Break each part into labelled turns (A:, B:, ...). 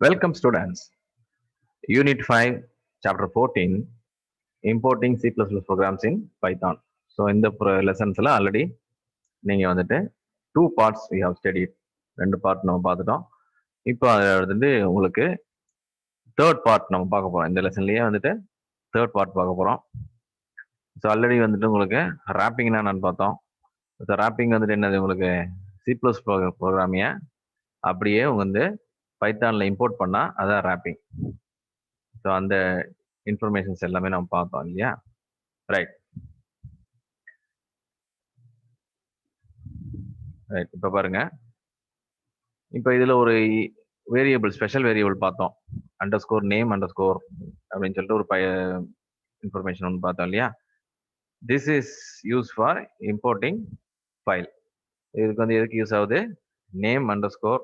A: Welcome students. Unit 5, Chapter 14, Importing C++ Programs in Python. So இந்த lessonsல already நீங்க வந்துட்டு 2 parts we have studied. 2 part நம்ம பார்த்துட்டோம். இப்போ அதுல வந்துட்டு உங்களுக்கு third part நம்ம பார்க்க போறோம். இந்த லெசன்லயே வந்துட்டு third part பார்க்க போறோம். ஸோ ஆல்ரெடி வந்துட்டு உங்களுக்கு ராப்பிங்னா என்னன்னு பார்த்தோம். ஸோ ராப்பிங் வந்துட்டு என்னது உங்களுக்கு C++ ப்ரோக்ராமிய அப்படியே வந்து பைத்தான்ல இம்போர்ட் பண்ணா அதான் ராப்பிங். ஸோ அந்த இன்ஃபர்மேஷன்ஸ் எல்லாமே நம்ம பார்த்தோம் இல்லையா? ரைட் ரைட் இப்போ பாருங்க, இப்போ இதுல ஒரு வேரியபிள் ஸ்பெஷல் வேரியபிள் பார்த்தோம், அண்டர்ஸ்கோர் நேம் அண்டர்ஸ்கோர் அப்படின்னு சொல்லிட்டு ஒரு இன்ஃபர்மேஷன் ஒன்று பார்த்தோம் இல்லையா? This is use for importing file. இதுக்கு வந்து எதுக்கு யூஸ் ஆகுது? Name underscore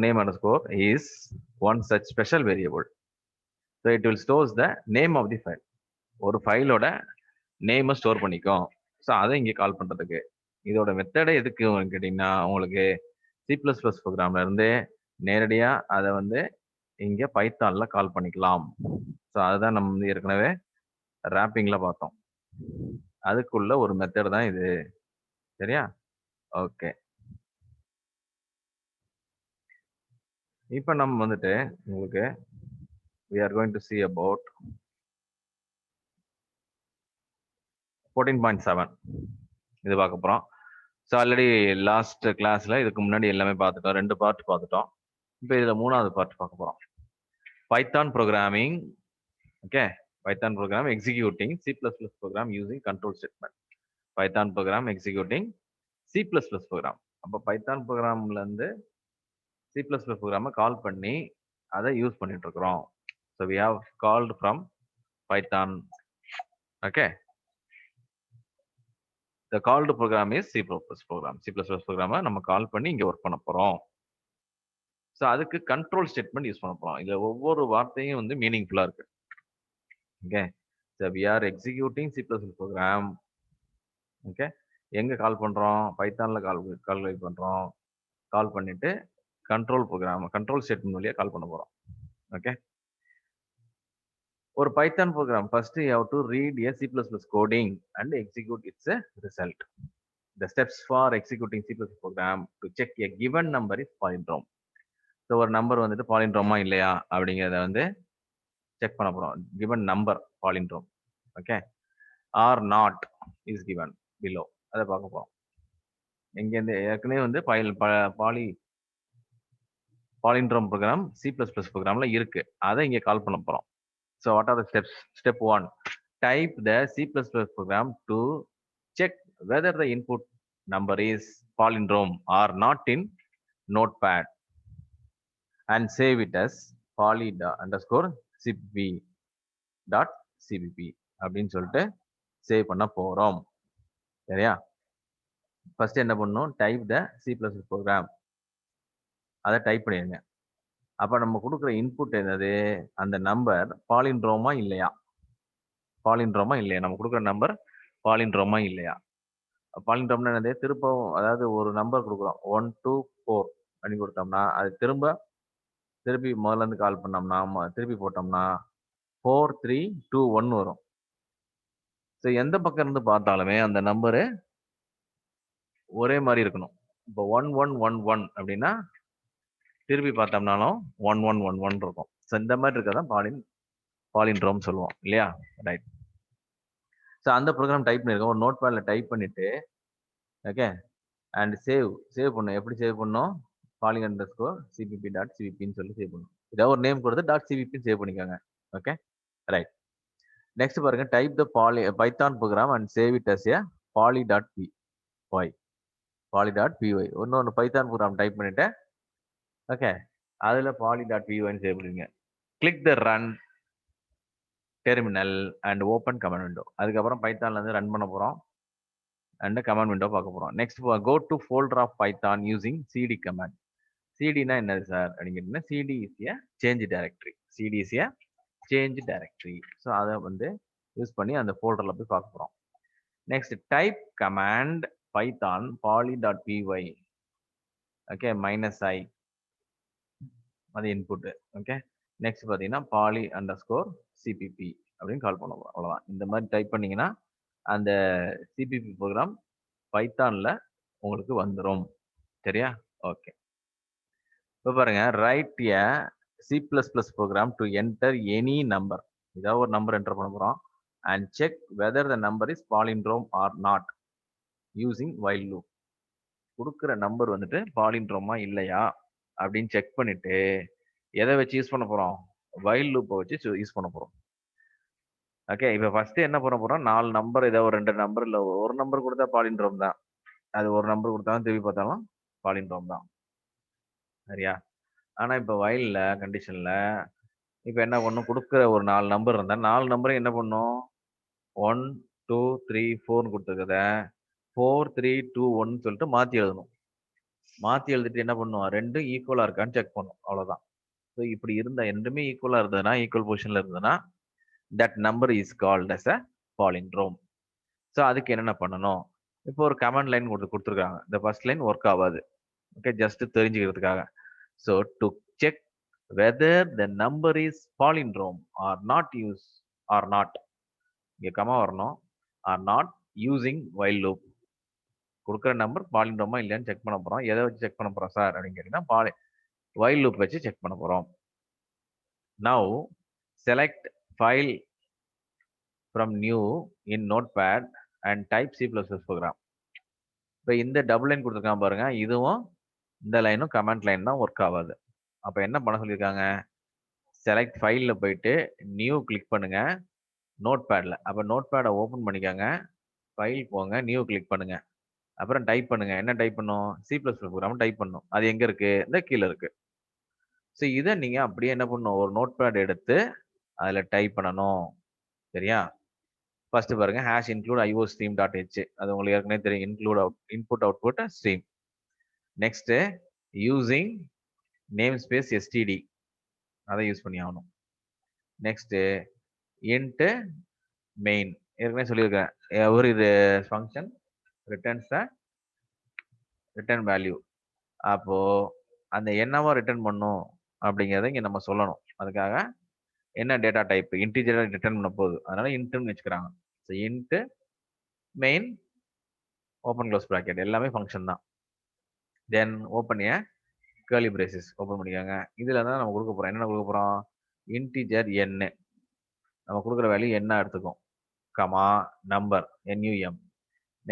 A: name underscore is one such special variable. So it will stores the name of the file. ஒரு ஃபைலோட நேமை ஸ்டோர் பண்ணிக்கும். ஸோ அதை இங்கே கால் பண்ணுறதுக்கு இதோட மெத்தடை எதுக்கு கேட்டிங்கன்னா, உங்களுக்கு C++ ப்ரோக்ராம்ல இருந்து நேரடியாக அதை வந்து இங்கே பைத்தானில் கால் பண்ணிக்கலாம். ஸோ அதுதான் நம்ம வந்து ஏற்கனவே ராப்பிங்கில் பார்த்தோம். அதுக்குள்ள ஒரு மெத்தட் தான் இது. சரியா? ஓகே. இப்போ நம்ம வந்துட்டு உங்களுக்கு we are going to see about 14.7 இது பார்க்க போறோம். ஸோ ஆல்ரெடி லாஸ்ட் கிளாஸ்ல இதுக்கு முன்னாடி எல்லாமே பார்த்துட்டோம், 2 பார்ட் பார்த்துட்டோம். இப்போ இதுல 3வது பார்ட் பார்க்க போறோம். Python programming. Okay, Python program executing C++ program using control statement. Python program executing C++ program. அப்போ பைத்தான் ப்ரோக்ராம்ல இருந்து C++ ப்ரோக்ராமை கால் பண்ணி அதை யூஸ் பண்ணிட்டு இருக்கிறோம். So we have called from Python. Okay. The called program is C++ program. C++ program நம்ம கால் பண்ணி இங்க ஒர்க் பண்ண போறோம். ஸோ அதுக்கு கண்ட்ரோல் ஸ்டேட்மெண்ட் யூஸ் பண்ண போறோம். இதுல ஒவ்வொரு வார்த்தையும் வந்து மீனிங்ஃபுல்லா இருக்கு. Okay, so we are executing C++ program. Okay, எங்க கால் பண்றோம்? பைத்தான்ல கால்குலேட் பண்றோம். கால் பண்ணிட்டு கண்ட்ரோல் ஸ்டேட்மெண்ட் வழியா கால் பண்ண போறோம். ஓகே, ஒரு Python program first you have to read a C++ coding and execute its result. The steps for executing C++ program to check a given number is palindrome. So ஒரு number வந்துட்டு பாலிண்ட்ரோமா இல்லையா அப்படிங்கிறத வந்து செக் பண்ண போறோம். Given number palindrome. Okay, or not is given below, அதை பார்க்க போறோம். இங்கேருந்து ஏற்கனவே வந்து பாலிண்ட்ரோம் ப்ரோக்ராம் C++ ப்ரோக்ராம்ல இருக்கு, அதை இங்கே கால் பண்ண போறோம். So what are the steps? Step 1, type the C++ program to check whether the input number is palindrome or not in notepad and save it as poly_cpp அப்படின்னு சொல்லிட்டு சேவ் பண்ண போறோம். சரியா? ஃபர்ஸ்ட் என்ன பண்ணணும்? டைப் த C++ program, அதை type பண்ணிடுங்க. அப்ப நம்ம கொடுக்குற இன்புட் என்னது? அந்த நம்பர் பாலிண்ட்ரோமா இல்லையா? நம்ம கொடுக்குற நம்பர் பாலிண்ட்ரோமா இல்லையா? பாலிண்ட்ரோம்னா என்னது? திருப்பவும், அதாவது ஒரு நம்பர் கொடுக்குறோம் 1 2 4 பண்ணி கொடுத்தோம்னா அது திருப்பி முதல்ல இருந்து கால் பண்ணோம்னா, திருப்பி போட்டோம்னா 4 3 2 1 வரும். ஸோ எந்த பக்கம் இருந்து பார்த்தாலுமே அந்த நம்பரு ஒரே மாதிரி இருக்கணும். இப்போ 1 1 1 1 அப்படின்னா திருப்பி பார்த்தோம்னாலும் 1 1 1 1 இருக்கும். ஸோ இந்த மாதிரி இருக்கதான் பாலிண்ட்ரோம் சொல்லுவோம் இல்லையா? ரைட். ஸோ அந்த ப்ரோக்ராம் டைப் பண்ணியிருக்கோம். ஒரு நோட் பேட்ல டைப் பண்ணிட்டு, ஓகே, அண்ட் சேவ் பண்ணும். எப்படி சேவ் பண்ணோம்? poly_cpp.cpp சொல்லி சேவ் பண்ணும். ஏதாவது ஒரு நேம் கொடுத்து .cpp சேவ் பண்ணிக்கோங்க. Okay, right. நெக்ஸ்ட் பாருங்க, type the Python program and save it as a poly.py. இன்னொன்று பைத்தான் ப்ரோக்ராம் டைப் பண்ணிட்டு, ஓகே, அதுல poly.py சேவ் பண்ணுவீங்க. Click the run terminal and open command window. அதுக்கப்புறம் பைத்தான்ல இருந்து ரன் பண்ண போறோம் அண்ட் கமாண்ட் விண்டோ பார்க்க போறோம். Next go to folder of Python using cd command. cdனா என்னது சார் அப்படின்னு கேட்டீங்கன்னா, cd is a change directory. So அதை வந்து யூஸ் பண்ணி அந்த ஃபோல்டர்ல போய் பார்க்க போறோம். Next type command Python poly.py, okay, -i அது இன்புட். ஓகே. நெக்ஸ்ட் பார்த்தீங்கன்னா பாலி அண்டர் ஸ்கோர் சிபிபி அப்படின்னு கால் பண்ண போறோம். அவ்வளவுதான். இந்த மாதிரி டைப் பண்ணீங்கன்னா அந்த சிபிபி ப்ரோக்ராம் பைத்தான்ல உங்களுக்கு வந்துரும். சரியா? ஓகே. இப்போ பாருங்க, right a C plus plus program to enter any number. ஏதாவது ஒரு நம்பர் என்டர் பண்ண போறோம். And check whether the number is palindrome or not using while loop. கொடுக்குற நம்பர் வந்துட்டு பாலிண்ட்ரோமா இல்லையா அப்படின்னு செக் பண்ணிட்டு எதை வச்சு யூஸ் பண்ண போறோம்? வைல் லூப்பை வச்சு யூஸ் பண்ண போறோம். ஓகே. இப்போ ஃபர்ஸ்ட் என்ன பண்ண போறோம்? 4 நம்பர், ஏதோ ஒரு 2 நம்பர் இல்ல ஒரு நம்பர் கொடுத்தா பாலிண்ட்ரோம் தான். அது ஒரு நம்பர் கொடுத்தாலும் திருப்பி பார்த்தாலும் பாலிண்ட்ரோம் தான். சரியா? ஆனா இப்போ வைல்ல கண்டிஷன்ல இப்போ என்ன பண்ணும்? கொடுக்குற ஒரு 4 நம்பர் இருந்தா 4 நம்பரையும் என்ன பண்ணும்? 1 2 3 4 கொடுத்துருக்கத 4 3 2 1 சொல்லிட்டு மாத்தி எழுதணும். மாத்தி எழுதிட்டு என்ன பண்ணும்? ரெண்டும் ஈக்குவலா இருக்கான்னு செக் பண்ணும். அவ்வளவுதான். ஸோ இப்படி இருந்தா ரெண்டுமே ஈக்குவலா இருந்ததுன்னா, ஈக்குவல் பொசிஷன்ல இருந்ததுன்னா that number is called as a palindrome. So அதுக்கு என்னென்ன பண்ணணும்? இப்போ ஒரு கமாண்ட் லைன் கொடுத்துருக்காங்க. இந்த ஃபர்ஸ்ட் லைன் ஒர்க் ஆகாது. ஓகே, ஜஸ்ட் தெரிஞ்சுக்கிறதுக்காக. So to check whether the number is palindrome or not use or not, இங்கே கமா வரணும். Or not using while loop. கொடுக்குற நம்பர் பாலிண்ட்ரோமா இல்லையான்னு செக் பண்ண போறோம். எதை வச்சு செக் பண்ண போறோம் சார் அப்படின்னு கேட்டீங்கன்னா, வைல் லூப் வச்சு செக் பண்ண போறோம். Now select file from new in notepad and type C++ program. இப்போ இந்த டபுள் லைன் கொடுத்துருக்கான் பாருங்க, இதுவும் இந்த லைனும் கமெண்ட் லைன் தான் ஒர்க் ஆகாது. அப்போ என்ன பண்ண சொல்லியிருக்காங்க? செலக்ட் ஃபைலில் போயிட்டு நியூ கிளிக் பண்ணுங்க நோட்பேடில். அப்போ நோட்பேடை ஓப்பன் பண்ணிக்கோங்க, ஃபைல் போங்க, நியூ கிளிக் பண்ணுங்க, அப்புறம் டைப் பண்ணுங்க. என்ன டைப் பண்ணும்? C++ ப்ரோக்ராம் டைப் பண்ணும். அது எங்க இருக்கு? இந்த கீழே இருக்கு. ஸோ இதை நீங்க அப்படியே என்ன பண்ணணும்? ஒரு நோட்பேட் எடுத்து அதில் டைப் பண்ணணும். சரியா? ஃபர்ஸ்ட் பாருங்க, ஹேஷ் இன்க்ளூட் iostream.h. அது உங்களுக்கு ஏற்கனவே தெரியும். Include input output stream. Next using name space std, அதை யூஸ் பண்ணி ஆகணும். நெக்ஸ்ட் இன்ட் மெயின், ஏற்கனவே சொல்லியிருக்கேன். ஒரு இது ஃபங்க்ஷன் ரிட்டர்ன்ஸ் ரிட்டர்ன் வேல்யூ. அப்போ அந்த என்னவா ரிட்டர்ன் பண்ணும் அப்படிங்கிறத இங்க நம்ம சொல்லணும். அதுக்காக என்ன டேட்டா டைப் இன்டிஜரா ரிட்டர்ன் பண்ண போகுது, அதனால இன்ட்னு வச்சுக்கிறாங்க. So int main open close bracket எல்லாமே ஃபங்க்ஷன் தான். தென் open A girly braces open பண்ணிக்கோங்க. இதில் தான் நம்ம கொடுக்க போகிறோம். என்னென்ன கொடுக்க போகிறோம்? இன்டிஜர் என், நம்ம கொடுக்குற வேல்யூ என்ன எடுத்துக்கும், comma number NUM,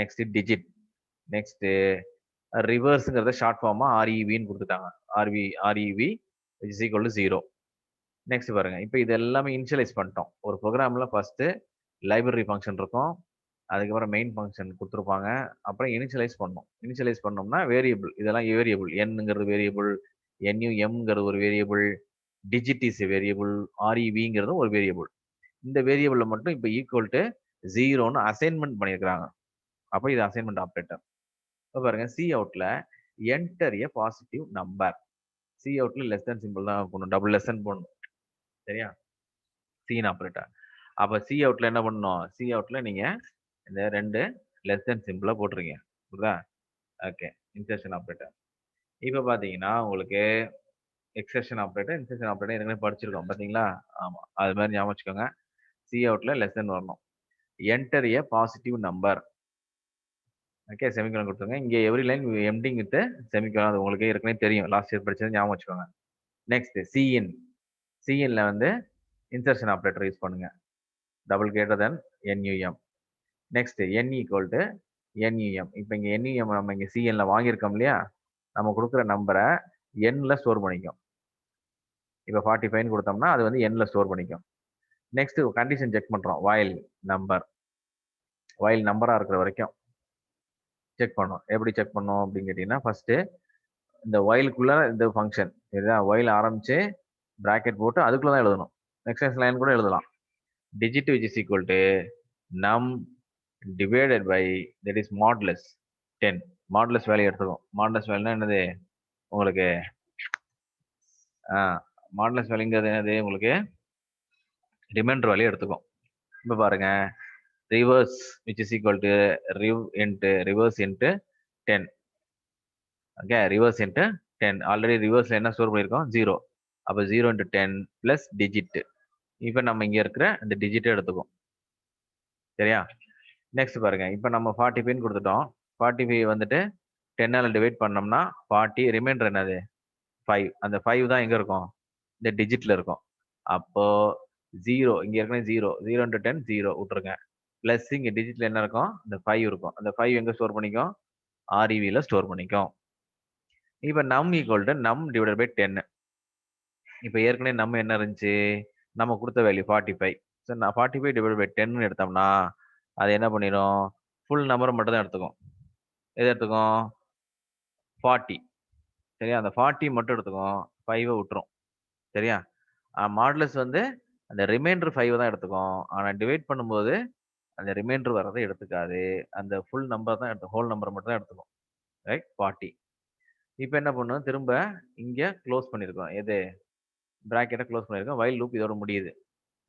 A: next digit, next ரிவர்ஸுங்கிறத ஷார்ட் ஃபார்மாக REVன்னு கொடுத்துட்டாங்க. REV is equal to 0. Next பாருங்க, இப்போ இது எல்லாமே இனிஷியலைஸ் பண்ணிட்டோம். ஒரு ப்ரோக்ராமில் ஃபர்ஸ்ட் லைப்ரரி ஃபங்க்ஷன் இருக்கும், அதுக்கப்புறம் மெயின் ஃபங்க்ஷன் கொடுத்துருப்பாங்க, அப்புறம் இனிஷியலைஸ் பண்ணணும். இனிஷியலைஸ் பண்ணோம்னா வேரியபிள், இதெல்லாம் வேரியபிள். என்னங்கிறது வேரியபிள், NUMங்கிறது ஒரு வேரியபிள், டிஜிட் இஸ் வேரியபிள், REVங்கிறது ஒரு வேரியபிள். இந்த வேரியபிளில் மட்டும் இப்போ ஈக்குவல் டு 0ன்னு அசைன்மெண்ட் பண்ணியிருக்கிறாங்க. அப்போ இது அசைன்மெண்ட் ஆப்ரேட்டர். இப்போ பாருங்க, சி அவுட்ல enter a positive number. C அவுட்ல லெஸ் தென் சிம்பிள் தான் போடணும், டபுள் லெஸ் தென் போடணும். சரியா? Cin operator. அப்போ சி அவுட்ல என்ன பண்ணணும்? சி அவுட்ல நீங்க இந்த 2 லெஸ் தென் சிம்பிளா போட்டுருங்க. புரியுதா? ஓகே. Insertion operator. இப்போ பார்த்தீங்கன்னா உங்களுக்கு எக்ஸெப்ஷன் ஆப்ரேட்டர், இன்சர்ஷன் ஆப்ரேட்டர் ஏற்கனவே படிச்சிருக்கோம் பார்த்தீங்களா? ஆமா, அது மாதிரி ஞாபகம் வச்சுக்கோங்க. சி அவுட்ல லெஸ் தென் வரணும். Enter a positive number. Okay, semicolon கொடுத்துருங்க. இங்கே every line emptying with semicolon, அது உங்களுக்கு ஏற்கனவே தெரியும், லாஸ்ட் இயர் படிச்சது ஞாபகம் வச்சுக்கோங்க. நெக்ஸ்ட் சிஇன். சிஇன்ல வந்து இன்சர்ஷன் ஆப்ரேட்டர் யூஸ் பண்ணுங்க, double greater than NUM. Next n equal to NUM. இப்போ இங்கே NUM நம்ம இங்கே சிஎன்ல வாங்கியிருக்கோம் இல்லையா, நம்ம கொடுக்குற நம்பரை என்ல ஸ்டோர் பண்ணிக்கும். இப்போ 45 கொடுத்தோம்னா அது வந்து என்ல ஸ்டோர் பண்ணிக்கும். நெக்ஸ்ட் கண்டிஷன் செக் பண்றோம், வைல் நம்பர். வைல் நம்பரா இருக்கிற வரைக்கும் செக் பண்ணோம். எப்படி செக் பண்ணோம் அப்படின்னு கேட்டீங்கன்னா, ஃபர்ஸ்ட் இந்த வைலுக்குள்ள இந்த ஃபங்க்ஷன் இதுதான், வைல் ஆரம்பிச்சு பிராக்கெட் போட்டு அதுக்குள்ள தான் எழுதணும். நெக்ஸ்ட் லைன் கூட எழுதலாம். Digit which is equal to num divided by that is modulus 10. Modulus value எடுத்துக்கும். மாடுலஸ் வேல்யூனா என்னது உங்களுக்கு? மாடுலஸ் வேல்யூங்கிறது என்னது உங்களுக்கு? ரிமைண்டர் வேல்யூ எடுத்துக்கும். இப்போ பாருங்க, reverse which is equal to reverse into 10. Okay, reverse into 10. Already ரிவர்ஸ்ல என்ன ஸ்டோர் பண்ணியிருக்கோம்? 0. அப்போ 0 into 10 plus digit. இப்போ நம்ம இங்க இருக்கிற இந்த டிஜிட்டை எடுத்துக்கும். சரியா? நெக்ஸ்ட் பாருங்க. இப்போ நம்ம 45 கொடுத்துட்டோம். 45 வந்துட்டு 10ஆல டிவைட் பண்ணோம்னா 40 ரிமைண்டர் என்னது 5. அந்த 5 தான் எங்க இருக்கும்? இந்த டிஜிட்ல இருக்கும். அப்போ 0 இங்க ஏற்கனவே 0 0 into 10 0 விட்டுருங்க. பிளஸ் இங்க டிஜிட்ல என்ன இருக்கும்? இந்த 5 இருக்கும். அந்த 5 எங்க ஸ்டோர் பண்ணிக்கும்? REVல ஸ்டோர் பண்ணிக்கும். இப்போ நம் ஈக்குவல் டு நம் டிவைடட் பை 10. இப்போ ஏற்கனவே நம்ம என்ன இருந்துச்சு? நம்ம கொடுத்த வேல்யூ 45. ஸோ நான் 45 டிவைட் பை 10 எடுத்தோம்னா அது என்ன பண்ணிடும்? ஃபுல் நம்பரை மட்டும் தான் எடுத்துக்கும். எது எடுத்துக்கும்? 40. சரியா? அந்த 40 மட்டும் எடுத்துக்கும். 5 விட்டுரும். சரியா? மாடுலஸ் வந்து அந்த ரிமைண்டர் 5 தான் எடுத்துக்கும். ஆனா டிவைட் பண்ணும்போது அந்த ரிமைண்டர் வர்றதை எடுத்துக்காது. அந்த ஃபுல் நம்பர் தான் ஹோல் நம்பர் மட்டும் தான் எடுத்துக்கும். ரைட்? 40. இப்போ என்ன பண்ணும்? திரும்ப இங்க க்ளோஸ் பண்ணியிருக்கோம். எது? பிராக்கெட்டை க்ளோஸ் பண்ணியிருக்கோம். வைல் லூப் இதோட முடியுது.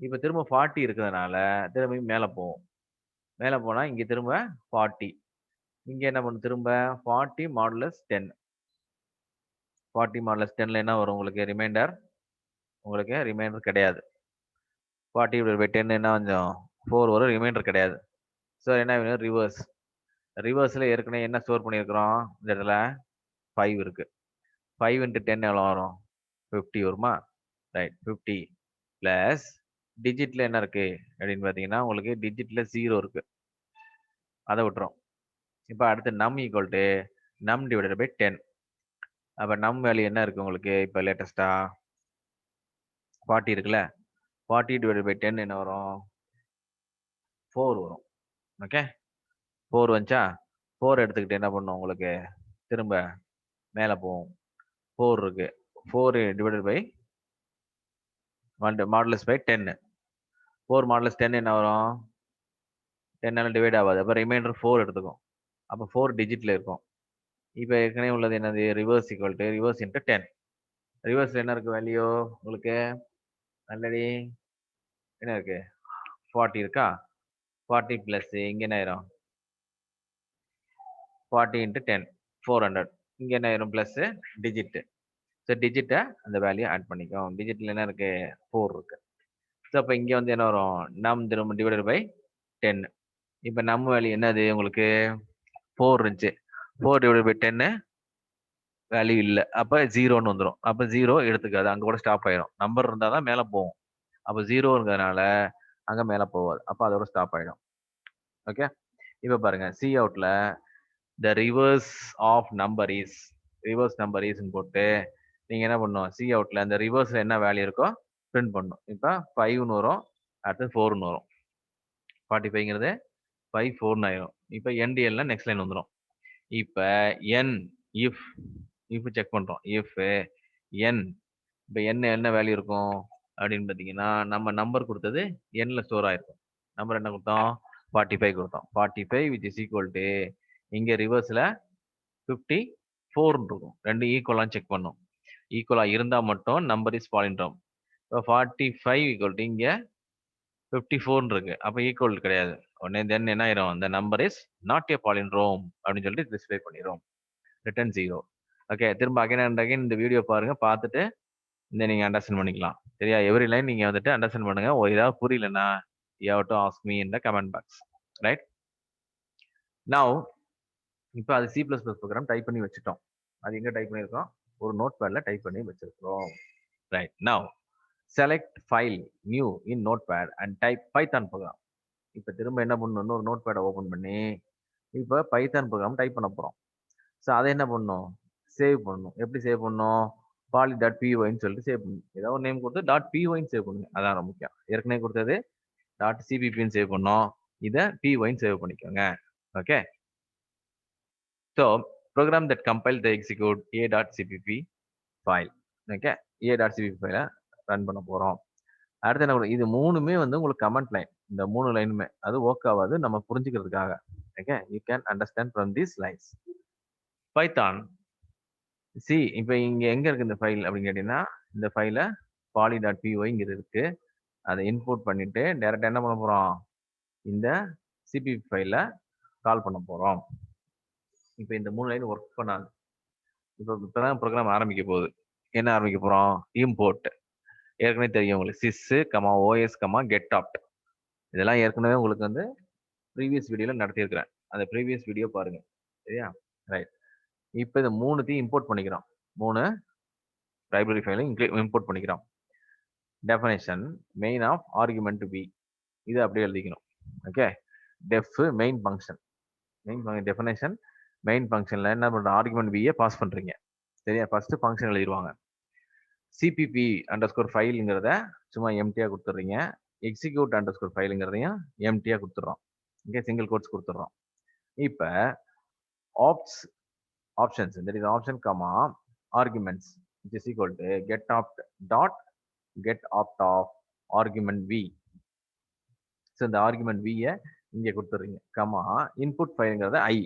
A: இப்போ திரும்ப 40 இருக்கிறதுனால திரும்பியும் மேலே போகும். மேலே போனா இங்க திரும்ப 40. இங்க என்ன பண்ணும்? திரும்ப 40 மாடுலஸ் 10. 40 மாடுலஸ் 10ல என்ன வரும் உங்களுக்கு? ரிமைண்டர் உங்களுக்கு ரிமைண்டர் கிடையாது. 40 டிவைட் பை 10 என்ன கொஞ்சம் 4 வரும். ரிமைண்டர் கிடையாது. ஸோ என்ன வேணும்? ரிவர்ஸ். ரிவர்ஸ்ல ஏற்கனவே என்ன ஸ்டோர் பண்ணியிருக்கிறோம்? இந்த இடத்துல 5 இருக்கு. 5 into 10 எவ்வளோ வரும்? 50 வருமா? ரைட். 50 பிளஸ் டிஜிட்ல என்ன இருக்கு அப்படின்னு பார்த்தீங்கன்னா உங்களுக்கு டிஜிட்ல 0 இருக்கு. அதை விட்டுரும். இப்போ அடுத்து நம் ஈக்குவல் டு நம் டிவைடட் பை 10. அப்போ நம் வேல்யூ என்ன இருக்கு உங்களுக்கு? இப்போ லேட்டஸ்டா 40 இருக்குல்ல? 40 டிவைடட் பை 10 என்ன வரும்? 4 வரும். ஓகே? 4 வந்துச்சா? 4 எடுத்துக்கிட்டு என்ன பண்ணும் உங்களுக்கு? திரும்ப மேலே போகும். 4 இருக்கு. 4 divided by modulus by 10. 4 modulus 10 என்ன வரும்? 10ஆல டிவைட் ஆகாது. அப்போ ரிமைண்டர் 4 எடுத்துக்கும். அப்போ 4 டிஜிட்ல இருக்கும். இப்போ ஏற்கனவே உள்ளது என்னது? Reverse equal to reverse into 10. ரிவர்ஸ்ல என்ன இருக்கு வேல்யூ உங்களுக்கு? ஆல்ரெடி என்ன இருக்கு? 40 இருக்கா? 40 பிளஸ் இங்க என்ன ஆயிரும்? 40 into 10 400. இங்க என்ன ஆயிரும்? Plus digit. ஸோ டிஜிட்டை அந்த வேல்யூ ஆட் பண்ணிக்கும். டிஜிட்ல என்ன இருக்கு? 4 இருக்கு. ஸோ அப்போ இங்க வந்து என்ன வரும்? நம் திரும்ப டிவைடட் பை 10. இப்போ நம் வேல்யூ என்னது உங்களுக்கு? 4 இருந்துச்சு. 4 டிவைடட் பை 10 வேல்யூ இல்லை. அப்போ 0ன்னு வந்துடும். அப்போ 0 எடுத்துக்காது. அங்கே கூட ஸ்டாப் ஆயிடும். நம்பர் இருந்தால் தான் மேலே போகும். அப்போ 0ங்கிறதுனால அங்கே மேலே போகாது. அப்போ அதோட ஸ்டாப் ஆயிடும். ஓகே? இப்போ பாருங்க சி அவுட்ல the reverse of number is reverse number இஸ்ன்னு போட்டு நீங்க என்ன பண்ணணும்? சி அவுட்ல அந்த ரிவர்ஸ்ல என்ன வேல்யூ இருக்கோ பிரிண்ட் பண்ணணும். இப்போ 5ன்னு வரும். அடுத்து 4ன்னு வரும். 45ங்கிறது 5 4ன்னு ஆயிரும். இப்போ என்டிஎல்ல நெக்ஸ்ட் லைன் வந்துடும். இப்போ என் இஃப் செக் பண்றோம். இஃப் என் இப்போ என்ன வேல்யூ இருக்கும் அப்படின்னு பார்த்தீங்கன்னா நம்ம நம்பர் கொடுத்தது என்ல ஸ்டோர் ஆயிருக்கும். நம்பர் என்ன கொடுத்தோம்? 45 கொடுத்தோம். 45 which is equal to இங்க ரிவர்ஸ்ல 54 இருக்கும். ரெண்டு ஈக்குவலா செக் பண்ணும். ஈக்குவலா இருந்தா மட்டும் நம்பர் இஸ் பாலிண்ட்ரோம். இப்போ 45 ஈக்குவல் டு இங்க 54 இருக்கு. அப்ப ஈக்குவல் கிடையாது. உடனே தென் என்ன ஆயிரும்? இந்த number is not a palindrome அப்படின்னு சொல்லிட்டு டிஸ்பிளே பண்ணிரும். ரிட்டர்ன் 0. ஓகே, திரும்ப அகைன் அண்ட் அகைன் இந்த வீடியோ பாருங்க. பார்த்துட்டு இந்த நீங்க அண்டர்ஸ்டாண்ட் பண்ணிக்கலாம். சரியா? எவ்ரி லைன் நீங்க வந்துட்டு அண்டர்ஸ்டாண்ட் பண்ணுங்க. ஏதாவது புரியலன்னா you have to ask me in the comment box. Right? Now இப்போ அது C++ ப்ரோக்ராம் டைப் பண்ணி வச்சுட்டோம். அது எங்க டைப் பண்ணியிருக்கோம்? ஒரு நோட் பேட்ல டைப் பண்ணி வச்சிருக்கிறோம். Right. Now select file new in notepad and type Python program. இப்போ திரும்ப என்ன பண்ணணும்? ஒரு நோட் பேடை ஓப்பன் பண்ணி இப்போ பைத்தான் ப்ரோக்ராம் டைப் பண்ண போறோம். ஸோ அதை என்ன பண்ணணும்? சேவ் பண்ணணும். எப்படி சேவ் பண்ணணும்? poly.pyன்னு சொல்லிட்டு சேவ் பண்ணணும். ஏதாவது ஒரு நேம் கொடுத்து .pyன்னு சேவ் பண்ணுங்க. அதான் ரொம்ப முக்கியம். ஏற்கனவே கொடுத்தது .cppன்னு சேவ் பண்ணோம். இதை pyன்னு சேவ் பண்ணிக்கோங்க. Okay. So program that compile the execute a.cpp file. Okay, a.cpp file run பண்ண போறோம். அடுத்து என்ன? இது மூணுமே வந்து உங்களுக்கு கமெண்ட் லைன். இந்த மூணு லைனுமே அது ஒர்க் ஆகாது நம்ம புரிஞ்சுக்கிறதுக்காக. Okay, you can understand from these lines. Python C இப்போ இங்க எங்க இருக்கு இந்த ஃபைல் அப்படின்னு கேட்டீங்கன்னா இந்த ஃபைல poly.py இங்க இருக்கு. அதை இன்புட் பண்ணிட்டு டைரக்டா என்ன பண்ண போறோம்? இந்த சிபிபி ஃபைல கால் பண்ண போறோம். இப்போ இந்த மூணு லைன் ஒர்க் பண்ணாது. இப்பதான் ப்ரோக்ராம் ஆரம்பிக்க போகுது. என்ன ஆரம்பிக்க போறோம்? இம்போர்ட். ஏற்கனவே தெரியும் உங்களுக்கு sys, os, get_opt. இதெல்லாம் ஏற்கனவே உங்களுக்கு வந்து ப்ரீவியஸ் வீடியோல நடத்தியிருக்கிறேன். அந்த ப்ரீவியஸ் வீடியோ பாருங்க. சரியா? ரைட். இப்ப இந்த 3த்தையும் இம்போர்ட் பண்ணிக்கிறோம். 3 லைப்ரரி ஃபைலையும் இம்போர்ட் பண்ணிக்கிறோம். Definition main of argument v. இத அப்படியே எழுதிக்கணும். Okay. Def main function. Definition main ஃபங்க்ஷன்ல என்ன பண்றோம்? ஆர்குமெண்ட் v பாஸ் பண்றீங்க. சரியா? ஃபர்ஸ்ட் ஃபங்க்ஷன் எழுதிடுவாங்க. cpp அண்டர்ஸ்கோர் ஃபைல்ங்கிறத சும்மா எம்டியா கொடுத்துட்றீங்க. எக்ஸிக்யூட் அண்டர்ஸ்கோர் ஃபைலுங்கிறதையும் எம்டியா கொடுத்துட்றோம். இங்கே சிங்கிள் கோட்ஸ் கொடுத்துட்றோம். இப்போ options, there is option comma arguments, which is equal to get_opt of argument v. So இந்த ஆர்குமெண்ட் v இங்கே கொடுத்துட்றீங்க. கமா இன்புட் ஃபைலுங்கிறத i.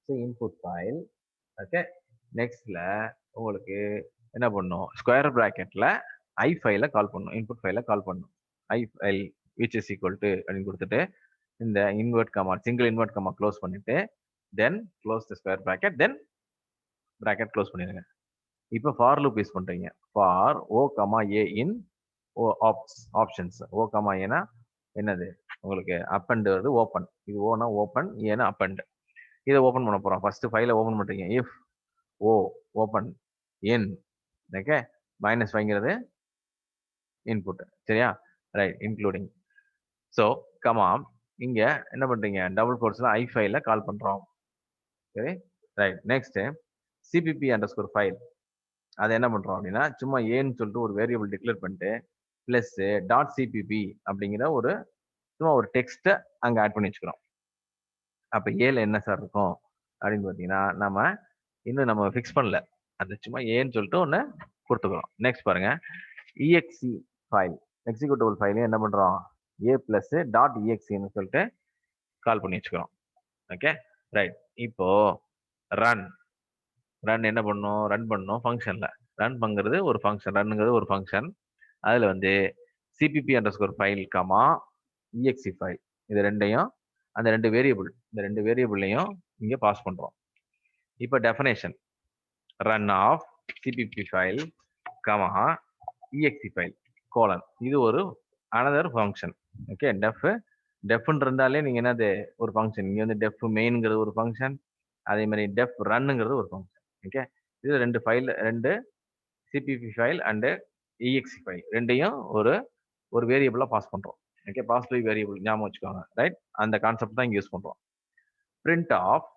A: So input file. Okay. நெக்ஸ்ட்ல உங்களுக்கு என்ன பண்ணும்? ஸ்கொயர் பிராக்கெட்ல ஐ ஃபைல கால் பண்ணும். இன்புட் ஃபைல கால் பண்ணும். I file which is equal to அப்படின்னு கொடுத்துட்டு இந்த invert comma single invert comma close பண்ணிட்டு then close the square bracket then bracket close பண்ணிடுங்க. இப்போ ஃபார் லூப் யூஸ் பண்றீங்க. For o comma a in options. o comma ஏனா என்னது? உங்களுக்கு அப்பண்ட் வருது ஓப்பன். இது ஓனா ஓப்பன், ஏனா அப்பண்ட். இதை ஓப்பன் பண்ண போறோம். ஃபர்ஸ்ட் ஃபைலை ஓப்பன் பண்றீங்க. If o open n. Okay. -5ங்கிறது இன்புட். சரியா? ரைட். இன்க்ளூடிங். ஸோ கமா இங்க என்ன பண்றீங்க? டபுள் கோட்ஸ்ல ஐ ஃபைல கால் பண்றோம். சரி. Right. Next cpp underscore file. அதை என்ன பண்றோம் அப்படின்னா சும்மா ஏன்னு சொல்லிட்டு ஒரு வேரியபிள் டிக்ளேர் பண்ணிட்டு பிளஸ் .cpp அப்படிங்கிற சும்மா ஒரு டெக்ஸ்ட் அங்க ஆட் பண்ணி வச்சுக்கிறோம். அப்ப ஏல என்ன சார் இருக்கும் அப்படின்னு பாத்தீங்கன்னா நம்ம ஃபிக்ஸ் பண்ணல. அது சும்மா ஏன்னு சொல்லிட்டு ஒண்ணு கொடுத்துக்கிறோம். நெக்ஸ்ட் பாருங்க. exe ஃபைல், எக்ஸிக்யூட்டபிள் ஃபைலையும் என்ன பண்றோம்? a பிளஸ் .exeன்னு சொல்லிட்டு கால் பண்ணி வச்சுக்கிறோம். ஓகே. ரைட். இப்போ ரன் என்ன பண்ணும்? ரன் பண்ணும் ஃபங்க்ஷன்ல. ரன் பண்றது ஒரு ஃபங்க்ஷன், ரன்ங்கிறது ஒரு ஃபங்க்ஷன். அதுல வந்து cpp underscore file comma exe file, இது ரெண்டையும் அந்த ரெண்டு வேரியபிள், இந்த ரெண்டு வேரியபிளையும் இங்க பாஸ் பண்றோம். இப்போ definition run of cpp file comma exe file colon, இது ஒரு அனதர் ஃபங்க்ஷன். ஓகே. டெஃப்னு இருந்தாலே நீங்க என்னது? ஒரு ஃபங்க்ஷன். இங்க வந்து டெஃப் மெயின்ங்கிறது ஒரு ஃபங்க்ஷன், அதே மாதிரி டெஃப் ரன்ங்கிறது ஒரு ஃபங்க்ஷன். ஓகே. இது ரெண்டு ஃபைல், ரெண்டு cpp file and exe file ரெண்டையும் ஒரு வேரியபிளா பாஸ் பண்றோம். ஓகே. பாசிட்டிவ் வேரியபிள் ஞாபகம் வச்சுக்கோங்க. ரைட். அந்த கான்செப்ட் தான் இங்க யூஸ் பண்றோம். Print of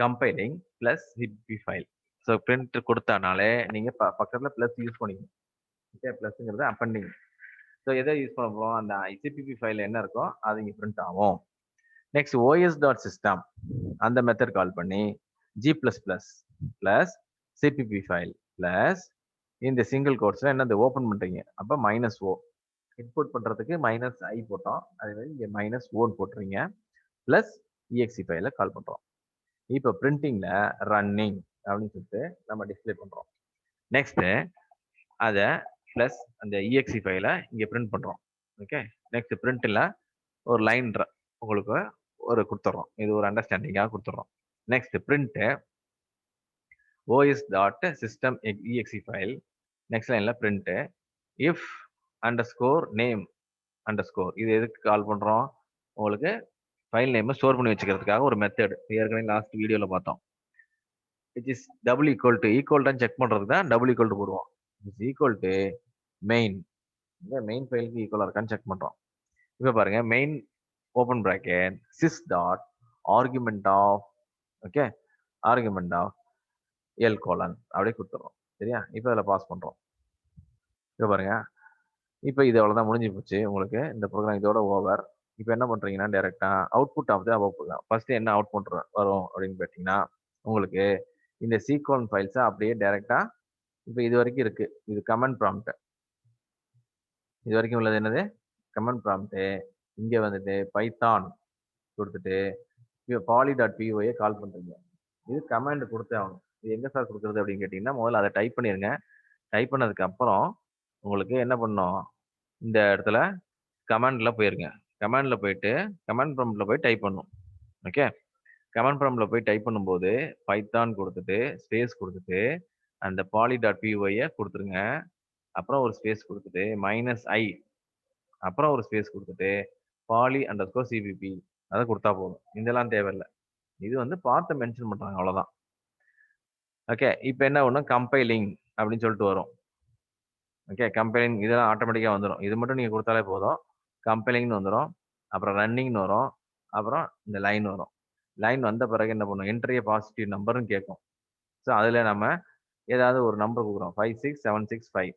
A: compiling plus cpp file. So print கொடுத்தனாலே நீங்க பக்கத்துல பிளஸ் யூஸ் பண்ணிக்கணும். ஓகே. பிளஸ்ங்கிறது அப்பெண்டிங். ஸோ எதை யூஸ் பண்ண போறோம்? அந்த cpp ஃபைல் என்ன இருக்கோ அது இங்க பிரிண்ட் ஆகும். நெக்ஸ்ட் os.system அந்த மெத்தட் கால் பண்ணி g++ plus cpp file plus இந்த சிங்கிள் கோட்ஸ்ல என்னது ஓபன் பண்றீங்க. அப்ப -o இன்புட் பண்றதுக்கு -i போட்டோம். அதே மாதிரி இங்க -o போட்டுறீங்க. பிளஸ் exe ஃபைல கால் பண்றோம். இப்போ பிரிண்டிங்ல ரன்னிங் அப்படின்னு சொல்லிட்டு நம்ம டிஸ்பிளே பண்றோம். நெக்ஸ்ட் அத பிளஸ் அந்த exe ஃபைல இங்க பிரிண்ட் பண்றோம். ஓகே. நெக்ஸ்ட் பிரிண்ட்ல ஒரு லைன் உங்களுக்கு கொடுத்துறோம். இது ஒரு அண்டர்ஸ்டாண்டிங்காக கொடுத்துறோம். Next print os.system exe file. Next லைன்ல print if underscore name underscore, இது எதுக்கு கால் பண்றோம்? உங்களுக்கு ஃபைல் நேம் ஸ்டோர் பண்ணி வச்சுக்கிறதுக்காக ஒரு மெத்தட் ஏற்கனவே லாஸ்ட் வீடியோல பார்த்தோம். which is double equal to check பண்றதுக்கு தான் டபுள் ஈக்குவல் டு போடுவோம். இஸ் ஈக்குவல் டு மெயின், இந்த மெயின் ஃபைலுக்கு ஈக்குவலா இருக்கான்னு செக் பண்றோம். இப்போ பாருங்க, main open bracket sys dot argument of, okay, argument of L colon அப்படியே கொடுத்துறோம். சரியா? இப்போ அதில் பாஸ் பண்றோம். இப்போ பாருங்க, இப்போ இது அவ்வளோதான், முடிஞ்சு போச்சு உங்களுக்கு இந்த ப்ரோக்ராம், இதோட ஓவர். இப்போ என்ன பண்றீங்கன்னா டைரக்டா output of the above program. First என்ன அவுட்புட் வரும் அப்படின்னு பார்த்தீங்கன்னா உங்களுக்கு இந்த சீக்வன் ஃபைல்ஸை அப்படியே டைரக்டா இப்போ இது வரைக்கும் இருக்கு, இது கமெண்ட் ப்ராம்ப்ட். இது வரைக்கும் உள்ளது என்னது? Comment prompt. இங்க வந்துட்டு பைத்தான் கொடுத்துட்டு poly.py கால் பண்றீங்க. இது கமாண்ட் கொடுத்தே ஆகணும். இது எங்க சார் கொடுக்குறது அப்படின்னு கேட்டீங்கன்னா முதல்ல அதை டைப் பண்ணிருங்க. டைப் பண்ணதுக்கு அப்புறம் உங்களுக்கு என்ன பண்ணணும்? இந்த இடத்துல கமாண்ட்ல போயிருங்க. கமாண்ட்ல போயிட்டு கமாண்ட் ப்ராம்ப்ட்ல போய் டைப் பண்ணும். ஓகே. கமாண்ட் ப்ராம்ப்ட்ல போய் டைப் பண்ணும்போது பைத்தான் கொடுத்துட்டு ஸ்பேஸ் கொடுத்துட்டு அந்த poly.py கொடுத்துருங்க. அப்புறம் ஒரு ஸ்பேஸ் கொடுத்துட்டு -i அப்புறம் ஒரு ஸ்பேஸ் கொடுத்துட்டு poly_cpp அதை கொடுத்தா போதும். இதெல்லாம் தேவையில்லை. இது வந்து பார்த்து மென்ஷன் பண்றாங்க அவ்வளவுதான். ஓகே, இப்போ என்ன ஒண்ணு கம்பைலிங் அப்படின்னு சொல்லிட்டு வரும். ஓகே, கம்பைலிங் இதெல்லாம் ஆட்டோமேட்டிக்கா வந்துடும். இது மட்டும் நீங்க கொடுத்தாலே போதும். கம்பைலிங்னு வந்துடும். அப்புறம் ரன்னிங்னு வரும். அப்புறம் இந்த லைன் வரும். லைன் வந்த பிறகு என்ன பண்ணும், என்ட்ரி a பாசிட்டிவ் நம்பர்னு கேட்கும். ஸோ அதில் நம்ம ஏதாவது ஒரு நம்பர் கொடுக்குறோம், 56765.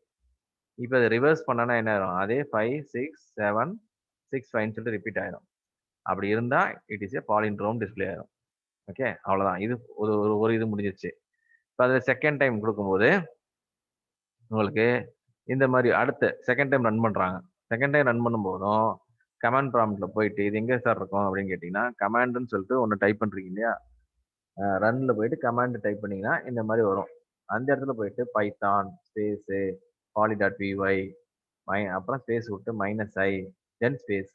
A: இப்போ அதை ரிவர்ஸ் பண்ணனா என்ன ஆயிரும், அதே 56765 சொல்லிட்டு ரிப்பீட் ஆயிரும். அப்படி இருந்தா it is a palindrome display ஆயிரும். ஓகே, அவ்வளவுதான். இது ஒரு இது முடிஞ்சிச்சு. இப்போ அதில் செகண்ட் டைம் கொடுக்கும்போது உங்களுக்கு இந்த மாதிரி அடுத்த செகண்ட் டைம் ரன் பண்றாங்க. செகண்ட் டைம் ரன் பண்ணும்போதும் கமாண்ட் ப்ராம்ப்ட்ல போயிட்டு இது எங்க சார் இருக்கும் அப்படின்னு கேட்டீங்கன்னா, கமாண்ட்னு சொல்லிட்டு ஒன்று டைப் பண்றீங்க இல்லையா, ரன்ல போயிட்டு கமாண்ட் டைப் பண்ணீங்கன்னா இந்த மாதிரி வரும். அந்த இடத்துல போயிட்டு பைத்தான் ஸ்பேஸ் poly.py அப்புறம் ஸ்பேஸ் விட்டு -i தென் ஸ்பேஸ்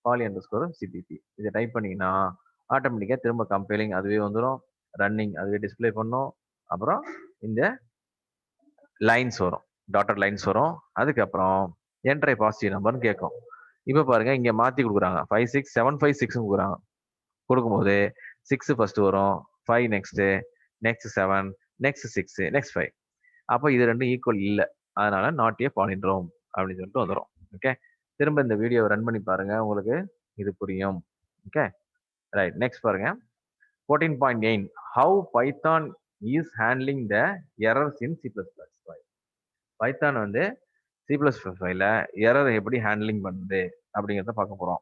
A: poly_cpp இதை டைப் பண்ணீங்கன்னா ஆட்டோமேட்டிக்கா திரும்ப கம்பைலிங் அதுவே வந்துடும், ரன்னிங் அதுவே டிஸ்பிளே பண்ணும். அப்புறம் இந்த லைன்ஸ் வரும், டாட்டட் லைன்ஸ் வரும். அதுக்கப்புறம் என்ட்ரை பாசிட்டிவ் நம்பர்னு கேட்கும். இப்போ பாருங்க இங்க மாத்தி கொடுக்குறாங்க, 56756 கொடுக்குறாங்க. கொடுக்கும்போது 6 ஃபர்ஸ்ட் வரும், 5 நெக்ஸ்ட், நெக்ஸ்ட் 7, நெக்ஸ்ட் 6, நெக்ஸ்ட் 5. அப்போ இது ரெண்டும் ஈக்குவல் இல்லை, அதனால நாட் ஏ பாலிண்ட்ரோம் அப்படின்னு சொல்லிட்டு வந்துடும். ஓகே, திரும்ப இந்த வீடியோவை ரன் பண்ணி பாருங்க, உங்களுக்கு இது புரியும். ஓகே ரைட், நெக்ஸ்ட் பாருங்க 14.8 how Python is handling the errors in C++. Python வந்து C++ எரர் எப்படி ஹேண்ட்லிங் பண்ணுது அப்படிங்கிறத பார்க்க போறோம்.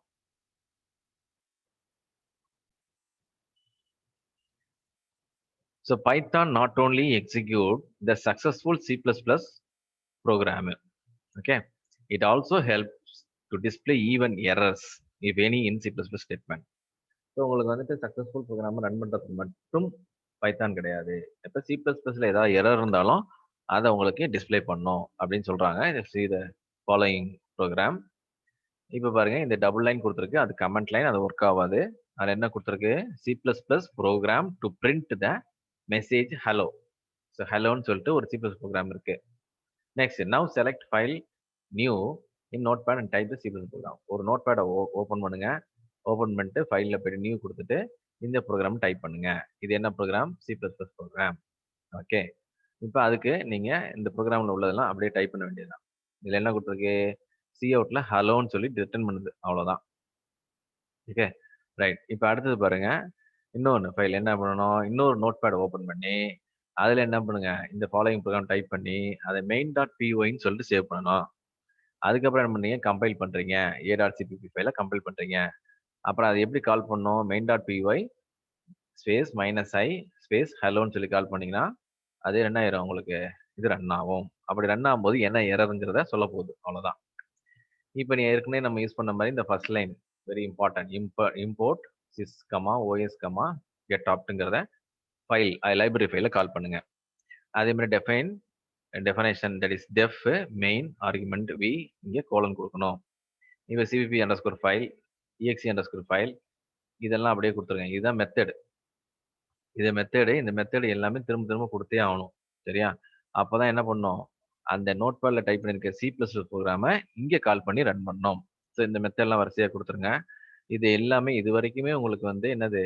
A: So Python not only execute the successful C++ program, okay, it also helps to display even errors if any in C++ statement. So உங்களுக்கு வந்துட்டு successful program run பண்ணுறதுக்கு மட்டும் பைத்தான் கிடையாது. இப்போ C++ல ஏதாவது எரர் இருந்தாலும் அதை உங்களுக்கு டிஸ்பிளே பண்ணும் அப்படின்னு சொல்றாங்க. இது ஃபாலோயிங் ப்ரோக்ராம். இப்போ பாருங்க இந்த டபுள் லைன் கொடுத்துருக்கு, அது கமெண்ட் லைன், அது ஒர்க் ஆகாது. அதில் என்ன கொடுத்துருக்கு, C++ program to print the message hello. So ஹலோன்னு சொல்லிட்டு ஒரு C++ ப்ரோக்ராம் இருக்கு. Next now select file new in notepad and type the C++ program. ஒரு நோட் பேடை ஓப்பன் பண்ணுங்க, ஓப்பன் பண்ணிட்டு ஃபைலில் போய்ட்டு நியூ கொடுத்துட்டு இந்த ப்ரோக்ராம் டைப் பண்ணுங்க. இது என்ன ப்ரோக்ராம், C++ ப்ரோக்ராம். ஓகே, இப்போ அதுக்கு நீங்கள் இந்த ப்ரோக்ராமில் உள்ளதெல்லாம் அப்படியே டைப் பண்ண வேண்டியதுதான். இதில் என்ன கொடுத்துருக்கு, சி அவுட்ல ஹலோன்னு சொல்லி ரிட்டர்ன் பண்ணுது, அவ்வளோதான். ஓகே ரைட், இப்போ அடுத்தது பாருங்க, இன்னொன்று ஃபைல் என்ன பண்ணணும், இன்னொரு நோட் பேட் ஓப்பன் பண்ணி அதில் என்ன பண்ணுங்க, இந்த ஃபாலோயிங் ப்ரோக்ராம் டைப் பண்ணி அதை main.pyன்னு சொல்லிட்டு சேவ் பண்ணணும். அதுக்கப்புறம் என்ன பண்ணீங்க, கம்பைல் பண்ணுறீங்க, a.cpp ஃபைலை கம்பைல் பண்ணுறீங்க. அப்புறம் அது எப்படி கால் பண்ணணும், main.py ஸ்பேஸ் -i ஸ்பேஸ் ஹலோன்னு சொல்லி கால் பண்ணீங்கன்னா அது என்ன ஆயிரும், உங்களுக்கு இது ரன் ஆகும். அப்படி ரன் ஆகும்போது என்ன எரருங்கிறத சொல்ல போகுது, அவ்வளோதான். இப்போ நீ ஏற்கனவே நம்ம யூஸ் பண்ண மாதிரி இந்த first line very important, import sys, os, get opt-ங்கிறத ஃபைல் லைப்ரரி ஃபைலை கால் பண்ணுங்க. அதே மாதிரி definition that is def main argument v இங்கே கோலன் கொடுக்கணும். இப்போ cpp_ ஃபைல் exe_ ஃபைல் இதெல்லாம் அப்படியே கொடுத்துருங்க. இதுதான் மெத்தட். இது மெத்தடு, இந்த மெத்தடு எல்லாமே திரும்ப திரும்ப கொடுத்தே ஆகணும். சரியா, அப்போதான் என்ன பண்ணும், அந்த நோட் பேட்ல டைப் பண்ணிருக்க C++ ப்ரோக்ராமை இங்கே கால் பண்ணி ரன் பண்ணணும். ஸோ இந்த மெத்தட்லாம் வரிசையாக கொடுத்துருங்க. இது எல்லாமே இது வரைக்குமே உங்களுக்கு வந்து என்னது,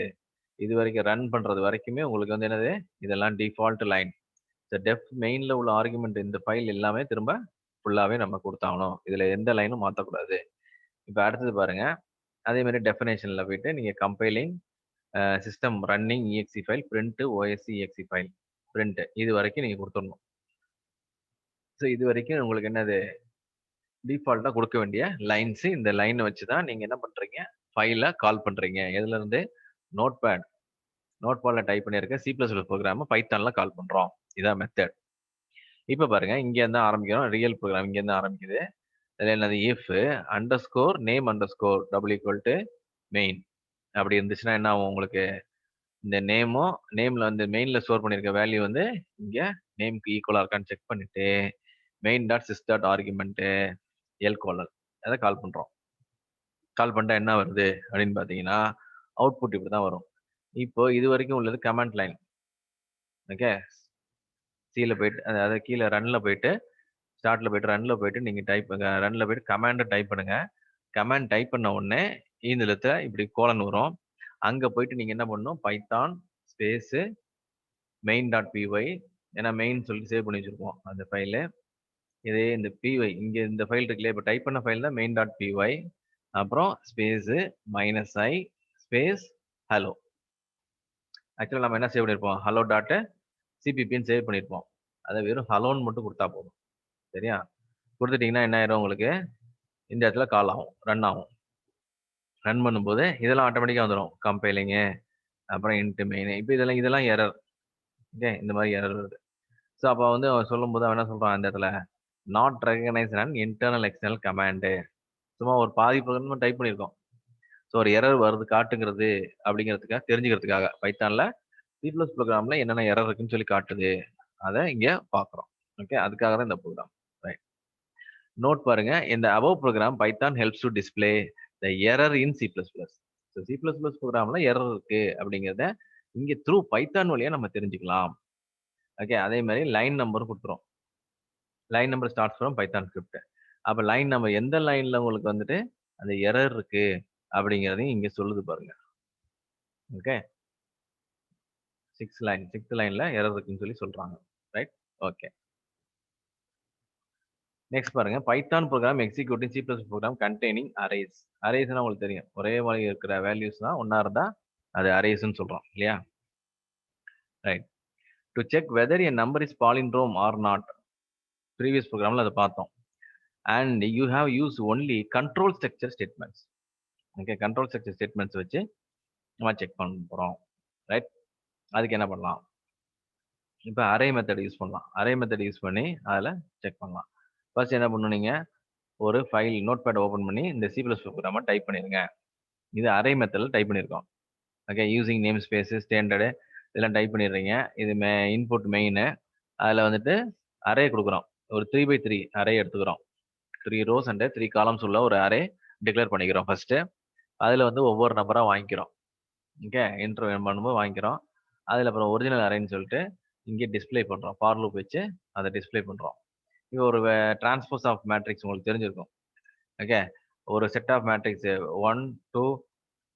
A: இது வரைக்கும் ரன் பண்றது வரைக்குமே உங்களுக்கு வந்து என்னது, இதெல்லாம் டிஃபால்ட் லைன். ஸோ டெஃப் மெயின்ல உள்ள ஆர்குமெண்ட் இந்த ஃபைல் எல்லாமே திரும்ப ஃபுல்லாவே நம்ம கொடுத்தாகணும். இதுல எந்த லைனும் மாற்றக்கூடாது. இப்போ அடுத்தது பாருங்க, அதே மாதிரி டெஃபினேஷன்ல போயிட்டு நீங்க compiling system running exe file print osc exe file print இது வரைக்கும் நீங்க கொடுத்துடணும். ஸோ இது வரைக்கும் உங்களுக்கு என்னது, டிஃபால்ட்டா கொடுக்க வேண்டிய லைன்ஸ். இந்த லைனை வச்சு தான் நீங்க என்ன பண்றீங்க, ஃபைலை கால் பண்றீங்க. எதுல இருந்து, நோட் பேட்ல டைப் பண்ணியிருக்க C++ ப்ரோக்ராம் பைத்தான்ல கால் பண்றோம். இதான் மெத்தட். இப்போ பாருங்க, இங்க இருந்து ஆரம்பிக்கிறோம், ரியல் ப்ரோக்ராம் இங்க இருந்து ஆரம்பிக்குது. இதுல என்னது, இஃப் _name_ மெயின் அப்படி இருந்துச்சுன்னா என்ன ஆகும், உங்களுக்கு இந்த நேம்ல வந்து மெயின்ல ஸ்டோர் பண்ணிருக்க வேல்யூ வந்து இங்க நேம்க்கு ஈக்குவலா இருக்கான்னு செக் பண்ணிட்டு main.sys.argument l:, அதை கால் பண்றோம். கால் பண்ணிட்டா என்ன வருது அப்படின்னு பாத்தீங்கன்னா, அவுட்புட் இப்படிதான் வரும். இப்போ இது வரைக்கும் உள்ளது கமாண்ட் லைன். ஓகே, சில போயிட்டு அதாவது கீழே ரன்ல போயிட்டு ஸ்டார்ட்ல போயிட்டு ரன்ல போயிட்டு நீங்க ரன்ல போயிட்டு கமாண்ட் டைப் பண்ணுங்க. கமாண்ட் டைப் பண்ண உடனே ஈந்திரத்துல இப்படி கோலன் வரும். அங்க போயிட்டு நீங்க என்ன பண்ணணும், Python space main dot BY, ஏன்னா மெயின் சொல்லிட்டு சேவ் பண்ணி வச்சிருப்போம் அந்த ஃபைலு. இதே இந்த பிஒய் இங்க இந்த ஃபைல் இருக்குல்லையா, இப்போ டைப் பண்ண ஃபைல் தான் மெயின் டாட் பிஒய். அப்புறம் ஸ்பேஸ் -i ஸ்பேஸ் ஹலோ. ஆக்சுவலாக நம்ம என்ன சேவ் பண்ணியிருப்போம், ஹலோ டாட் சிபிபின்னு சேவ் பண்ணியிருப்போம். அதை வெறும் ஹலோன்னு மட்டும் கொடுத்தா போதும். சரியா? கொடுத்துட்டீங்கன்னா என்ன ஆயிரும், உங்களுக்கு இந்த இடத்துல கால் ஆகும், ரன் ஆகும். ரன் பண்ணும்போது இதெல்லாம் ஆட்டோமேட்டிக்காக வந்துடும். கம்பைலிங்கு, அப்புறம் இன்ட் மெயின், இப்போ இதெல்லாம் எரர். ஓகே, இந்த மாதிரி எரர் வருது. ஸோ அப்போ வந்து அவன் சொல்லும்போது அவன் என்ன சொல்கிறான், அந்த இடத்துல not recognise and internal external command. சும்மா ஒரு பாதி ப்ரோக்ராம் டைப் பண்ணியிருக்கோம். ஸோ ஒரு எரர் வருது காட்டுங்கிறது அப்படிங்கிறதுக்காக, தெரிஞ்சுக்கிறதுக்காக பைத்தானில் சி ப்ளஸ் ப்ரோக்ராமில் என்னென்ன எரர் இருக்குன்னு சொல்லி காட்டுது, அதை இங்கே பார்க்குறோம். ஓகே, அதுக்காக தான் இந்த ப்ரோக்ராம். ரைட், நோட் பாருங்க, இந்த above program Python helps to display the error in C plus plus. So C plus plus ப்ரோக்ராமில் எரர் இருக்கு அப்படிங்கிறத இங்கே த்ரூ பைத்தான் வழியாக நம்ம தெரிஞ்சுக்கலாம். ஓகே, அதே மாதிரி லைன் நம்பர் கொடுத்துரும். Line number starts from Python script. அப்போ லைன் நம்பர் எந்த லைன்ல உங்களுக்கு வந்துட்டு அந்த எரர் இருக்கு அப்படிங்கிறதையும் இங்கே சொல்லுது பாருங்க. ஓகே, 6th லைன்ல எரர் இருக்குன்னு சொல்லி சொல்றாங்க. Right, okay. நெக்ஸ்ட் பாருங்க, Python program executing C plus program containing arrays. அரேஸ்னா உங்களுக்கு தெரியும், ஒரே மாதிரி இருக்கிற வேல்யூஸ் தான் ஒன்னா இருந்தா அது அரேஸ்ன்னு சொல்றோம் இல்லையா? Right, to check whether a number is palindrome or not. Previous ப்ரோக்ராம்ல அதை பார்த்தோம். And you have use only control structure statements. Okay, control structure statements வச்சு நம்ம செக் பண்ண போறோம். ரைட், அதுக்கு என்ன பண்ணலாம், இப்போ அரே மெத்தட் யூஸ் பண்ணலாம். அரே மெத்தட் யூஸ் பண்ணி அதில் செக் பண்ணலாம். ஃபர்ஸ்ட் என்ன பண்ணணும், நீங்கள் ஒரு ஃபைல் நோட் பேட் ஓப்பன் பண்ணி இந்த சி ப்ளஸ் ப்ரோக்ராமை டைப் பண்ணிடுங்க. இது அரே மெத்தடில் டைப் பண்ணியிருக்கோம். Okay, using namespace standard இதெல்லாம் டைப் பண்ணிடுறீங்க. இது இன்புட் மெயின். அதில் வந்துட்டு அரே கொடுக்குறோம். ஒரு 3x3 அரே எடுத்துக்கிறோம். 3 rows அண்ட் 3 columns உள்ள ஒரு அரே டிக்ளேர் பண்ணிக்கிறோம் ஃபர்ஸ்ட்டு. அதில் வந்து ஒவ்வொரு நம்பராக வாங்கிக்கிறோம். ஓகே, என்ட்ரு பண்ணும்போது வாங்கிக்கிறோம். அதில் அப்புறம் ஒரிஜினல் அரேன்னு சொல்லிட்டு இங்கே டிஸ்பிளே பண்ணுறோம். ஃபார் லூப் வச்சு அதை டிஸ்பிளே பண்ணுறோம். இப்போ ஒரு டிரான்ஸ்போஸ் ஆஃப் மேட்ரிக்ஸ் உங்களுக்கு தெரிஞ்சிருக்கும். ஓகே, ஒரு செட் ஆஃப் மேட்ரிக்ஸ் 1 2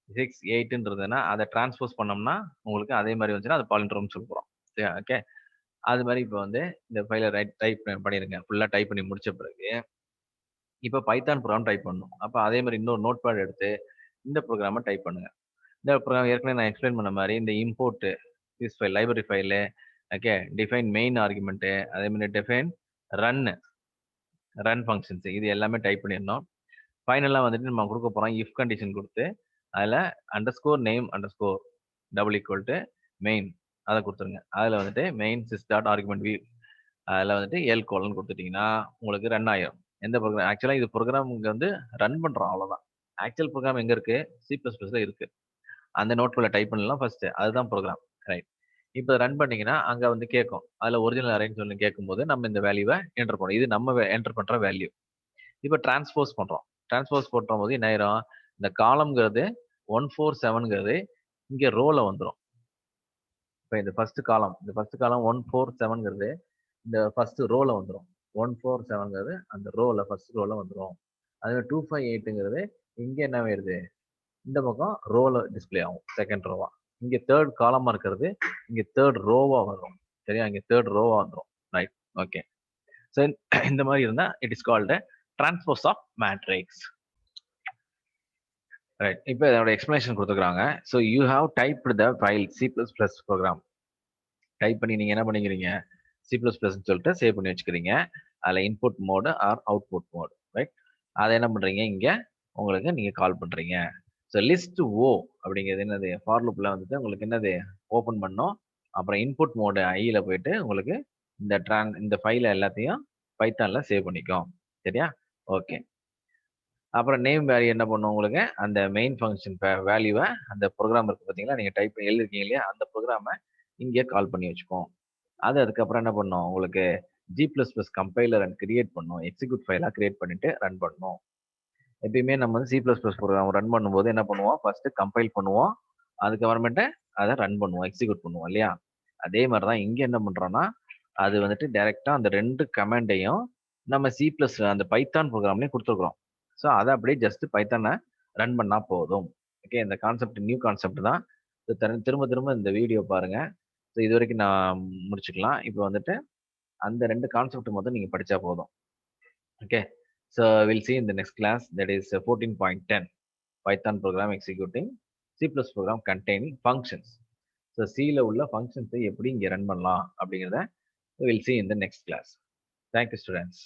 A: 6 8ன்றதுன்னா அதை டிரான்ஸ்போஸ் பண்ணோம்னா உங்களுக்கு அதே மாதிரி வந்துச்சுன்னா அது பாலிண்ட்ரோம்னு சொல்லுறோம். ஓகே, அது மாதிரி இப்போ வந்து இந்த ஃபைலை டைப் பண்ணிடுங்க. ஃபுல்லாக டைப் பண்ணி முடிச்ச பிறகு இப்போ பைத்தான் ப்ரோக்ராம் டைப் பண்ணணும். அப்போ அதே மாதிரி இன்னொரு நோட் பேட் எடுத்து இந்த ப்ரோக்ராமை டைப் பண்ணுங்க. இந்த ப்ரோக்ராம் ஏற்கனவே நான் எக்ஸ்பிளைன் பண்ண மாதிரி இந்த import this file library file, okay, define main argument, அதே மாதிரி டிஃபைன் ரன் ஃபங்க்ஷன்ஸ், இது எல்லாமே டைப் பண்ணிடணும். ஃபைனலாக வந்துட்டு நம்ம கொடுக்க போகிறோம் இஃப் கண்டிஷன் கொடுத்து அதில் underscore name underscore double equal to main அதை கொடுத்துருங்க. அதில் வந்துட்டு main sis dot argument view அதில் வந்துட்டு எல் கோலன் கொடுத்துட்டிங்கன்னா உங்களுக்கு ரன் ஆயிடும். எந்த ப்ரோக்ராம் ஆக்சுவலாக இது ப்ரோக்ராம் இங்கே வந்து ரன் பண்ணுறோம், அவ்வளோதான். ஆக்சுவல் ப்ரோக்ராம் எங்கே இருக்குது, சி ப்ளஸ் ப்ளஸில் இருக்குது. அந்த நோட்குள்ளே டைப் பண்ணலாம் ஃபர்ஸ்ட், அதுதான் ப்ரோக்ராம். ரைட், இப்போ ரன் பண்ணீங்கன்னா அங்கே வந்து கேட்கும், அதில் ஒரிஜினல் அரேன்னு சொல்லி கேட்கும்போது நம்ம இந்த வேல்யூவை என்டர் பண்ணுவோம். இது நம்ம என்டர் பண்ணுற வேல்யூ. இப்போ டிரான்ஸ்போஸ் பண்ணுறோம். டிரான்ஸ்போஸ் பண்ணும் போது என்ன ஆயிரும், இந்த காலம்ங்கிறது 147ங்கிறது இங்கே ரோவில் வந்துடும். இப்போ இந்த ஃபர்ஸ்ட் காலம் 147ங்கிறது இந்த ஃபர்ஸ்ட் ரோவில் வந்துடும். 147ங்கிறது அந்த ரோவில் ஃபர்ஸ்ட் ரோவில் வந்துடும். அதுவே 258ங்கிறது இங்கே என்ன ஆயிடுது, இந்த பக்கம் ரோல டிஸ்பிளே ஆகும், செகண்ட் ரோவா. இங்க தேர்ட் காலமா இருக்கிறது இங்க தேர்ட் ரோவா வரும். சரியா, இங்க தேர்ட் ரோவா வந்துடும். Right, okay. ஸோ இந்த மாதிரி இருந்தா it is called transpose of matrix. Right, இப்போ இதோட எக்ஸ்பிளனேஷன் கொடுத்துருக்காங்க. So you have typed the file C plus plus program. Type பண்ணி நீங்க என்ன பண்ணிக்கிறீங்க, சி ப்ளஸ் ப்ளஸ்ன்னு சொல்லிட்டு சேவ் பண்ணி வச்சுக்கிறீங்க. அதில் input mode or output mode. Right, அதை என்ன பண்றீங்க, இங்க உங்களுக்கு நீங்க கால் பண்றீங்க. ஸோ லிஸ்ட் ஓ அப்படிங்கிறது என்னது, ஃபார் லூப்ல வந்துட்டு உங்களுக்கு என்னது ஓப்பன் பண்ணோம். அப்புறம் இன்புட் மோடு ஐல போயிட்டு உங்களுக்கு இந்த ஃபைலை எல்லாத்தையும் பைத்தான்ல சேவ் பண்ணிக்கும். சரியா, ஓகே. அப்புறம் நேம் வேல்யூ என்ன பண்ணும், உங்களுக்கு அந்த மெயின் ஃபங்க்ஷன் வேல்யூவை அந்த ப்ரோக்ராம் இருக்கு பார்த்தீங்களா, நீங்கள் டைப் பண்ணி எழுதிருக்கீங்க இல்லையா, அந்த ப்ரோக்ராமை இங்கே கால் பண்ணி வச்சுக்கோம். அது அதுக்கப்புறம் என்ன பண்ணும், உங்களுக்கு G plus plus compiler and create பண்ணும், எக்ஸிக்யூட் ஃபைலாக கிரியேட் பண்ணிட்டு ரன் பண்ணும். எப்பயுமே நம்ம வந்து C plus plus program run பண்ணும்போது என்ன பண்ணுவோம், ஃபர்ஸ்ட் கம்பைல் பண்ணுவோம், அதுக்கப்புறமேட்டு அதை ரன் பண்ணுவோம், எக்ஸிக்யூட் பண்ணுவோம் இல்லையா. அதே மாதிரி தான் இங்கே என்ன பண்ணுறோம்னா அது வந்துட்டு டைரக்ட்டா அந்த 2 கமாண்டையும் நம்ம சி பிளஸ் அந்த பைத்தான் ப்ரோகிராம்லயே குடுத்துருக்குறோம். ஸோ அத அப்படியே ஜஸ்ட் பைத்தான ரன் பண்ணா போதும். ஓகே. இந்த கான்செப்ட் நியூ கான்செப்ட் தான். திரும்ப திரும்ப இந்த வீடியோ பாருங்க. ஸோ இதுவரைக்கும் நான் முடிச்சுக்கலாம். இப்போ வந்துட்டு அந்த 2 கான்செப்ட் மட்டும் நீங்க படிச்சா போதும். Okay. So will see in the next class that is 14.10 Python program executing C++ program containing functions. So Cல உள்ள functions எப்படி இங்க ரன் பண்ணலாம் அப்படிங்கிறத will see in the next class. Thank you students.